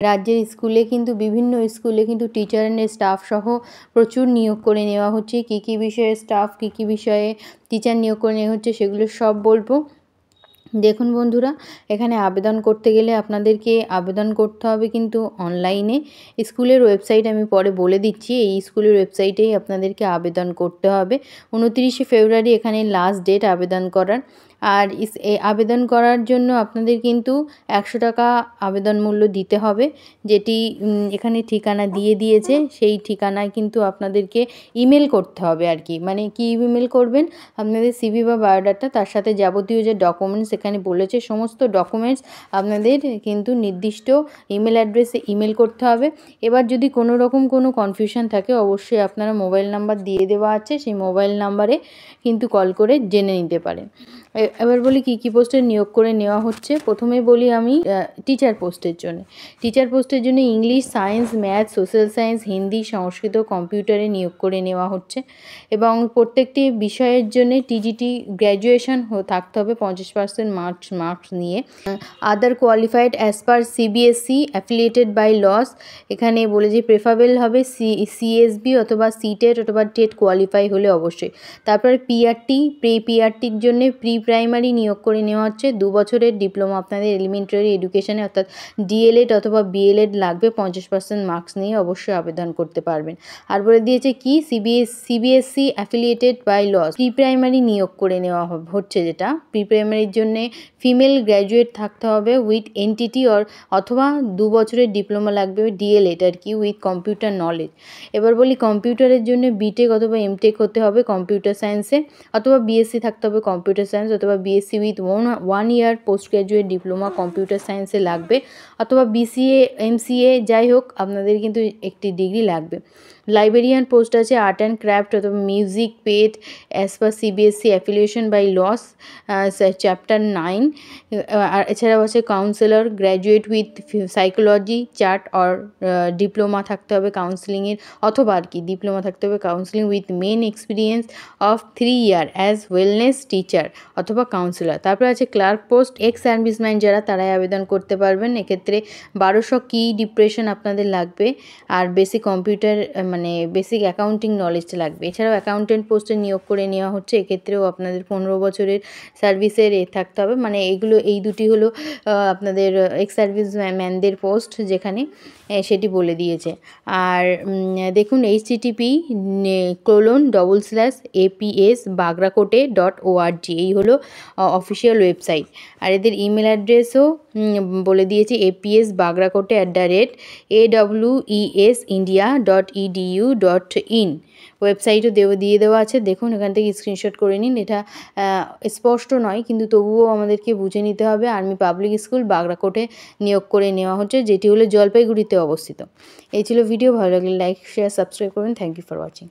রাজ্যের স্কুলে কিন্তু বিভিন্ন স্কুলে কিন্তু টিচার অ্যান্ড স্টাফ সহ প্রচুর নিয়োগ করে নেওয়া হচ্ছে। কী কী বিষয়ে স্টাফ, কী কী বিষয়ে টিচার নিয়োগ করে নেওয়া হচ্ছে সেগুলো সব বলবো। দেখুন বন্ধুরা, এখানে আবেদন করতে গেলে আপনাদেরকে আবেদন করতে হবে কিন্তু অনলাইনে। স্কুলের ওয়েবসাইট আমি পরে বলে দিচ্ছি, এই স্কুলের ওয়েবসাইটেই আপনাদেরকে আবেদন করতে হবে। 29শে ফেব্রুয়ারি এখানে লাস্ট ডেট আবেদন করার। আর আবেদন করার জন্য আপনাদের কিন্তু 100 টাকা আবেদন মূল্য দিতে হবে, যেটি এখানে ঠিকানা দিয়ে দিয়েছে। সেই ঠিকানায় কিন্তু আপনাদেরকে ইমেল করতে হবে আর কি। মানে কি ইমেল করবেন, আপনাদের সিভি বা বায়োডাটা, তার সাথে যাবতীয় যে ডকুমেন্টস এখানে বলেছে সমস্ত ডকুমেন্টস আপনাদের কিন্তু নির্দিষ্ট ইমেল অ্যাড্রেসে ইমেল করতে হবে। এবার যদি কোনো রকম কোনো কনফিউশন থাকে অবশ্যই আপনারা মোবাইল নাম্বার দিয়ে দেওয়া আছে, সেই মোবাইল নাম্বারে কিন্তু কল করে জেনে নিতে পারেন। এবার বলি কী কী পোস্টে নিয়োগ করে নেওয়া হচ্ছে। প্রথমে বলি আমি টিচার পোস্টের জন্য। টিচার পোস্টের জন্য English, science, math, social science, Hindi, Sanskrit, কম্পিউটারে নিয়োগ করে নেওয়া হচ্ছে। এবং প্রত্যেকটি বিষয়ের জন্য টিজিটি গ্র্যাজুয়েশন থাকতে হবে 50% মার্কস নিয়ে। Other qualified as per CBSE affiliated by laws, এখানে বলে যে প্রেফারেবল হবে সিএসবি অথবা সিটেট অথবা টেট কোয়ালিফাই হলে অবশ্যই। তারপরে পিআরটি, পিআরটির জন্য প্রি প্রাইমারি নিয়োগ করে নেওয়া হচ্ছে। 2 বছরের ডিপ্লোমা আপনাদের এলিমেন্টারি এডুকেশনে অর্থাৎ ডিএলএড অথবা বিএলএড লাগবে, 50% মার্কস নিয়ে অবশ্যই আবেদন করতে পারবেন। আর বলে দিয়েছে কি CBSE affiliated by loss pre primary নিয়োগ করে নেওয়া হচ্ছে, যেটা প্রি প্রাইমারির জন্যে ফিমেল গ্র্যাজুয়েট থাকতে হবে উইথ এনটিটি অথবা 2 বছরের ডিপ্লোমা লাগবে ডিএলএড আর কি উইথ কম্পিউটার নলেজ। এবার বলি কম্পিউটারের জন্য বিটেক অথবা এমটেক হতে হবে কম্পিউটার সায়েন্সে, অথবা বিএসসি থাকতে হবে কম্পিউটার সায়েন্স, অথবা BSc with 1 year post graduate diploma computer সায়েন্সে লাগবে, অথবা বিসিএ, এমসিএ, যাই হোক আপনাদের কিন্তু একটি ডিগ্রি লাগবে। লাইব্রেরিয়ান পোস্ট আছে আর্ট অ্যান্ড ক্রাফট অথবা music paid as per CBSE affiliation bylaws chapter 9। আর এছাড়াও আছে counsellor graduate with psychology chart or diploma থাকতে হবে কাউন্সিলিংয়ের, অথবা আর কি ডিপ্লোমা থাকতে হবে counselling with men experience of 3 year as wellness teacher অথবা কাউন্সিলর। তারপর আছে ক্লার্ক পোস্ট, এক্স সার্ভিসম্যান যারা তারাই আবেদন করতে পারবেন। এক্ষেত্রে 1200 কি ডিপ্রেশন আপনাদের লাগবে, আর বেসিক কম্পিউটার মানে বেসিক অ্যাকাউন্টিং নলেজটা লাগবে। এছাড়াও অ্যাকাউন্টেন্ট পোস্টে নিয়োগ করে নেওয়া হচ্ছে, এক্ষেত্রেও আপনাদের 15 বছরের সার্ভিসের থাকতে হবে। মানে এই দুটি হলো আপনাদের এক্স সার্ভিস ম্যানদের পোস্ট যেখানে সেটি বলে দিয়েছে। আর দেখুন http://aps/bagrakote.org এই হলো অফিসিয়াল ওয়েবসাইট। আর এদের ইমেল অ্যাড্রেসও বলে দিয়েছে apsbagrakote@awesindia.edu.in ওয়েবসাইটও দিয়ে দেওয়া আছে। দেখুন এখান থেকে স্ক্রিনশট করে নিন। এটা স্পষ্ট নয় কিন্তু তবুও আমাদেরকে বুঝে নিতে হবে। আর্মি পাবলিক স্কুল বাগরাকোটে নিয়োগ করে নেওয়া হচ্ছে, যেটি হলো জলপাইগুড়িতে অবস্থিত। এই ছিল ভিডিও, ভালো লাগলে লাইক, শেয়ার, সাবস্ক্রাইব করুন। Thank you for watching.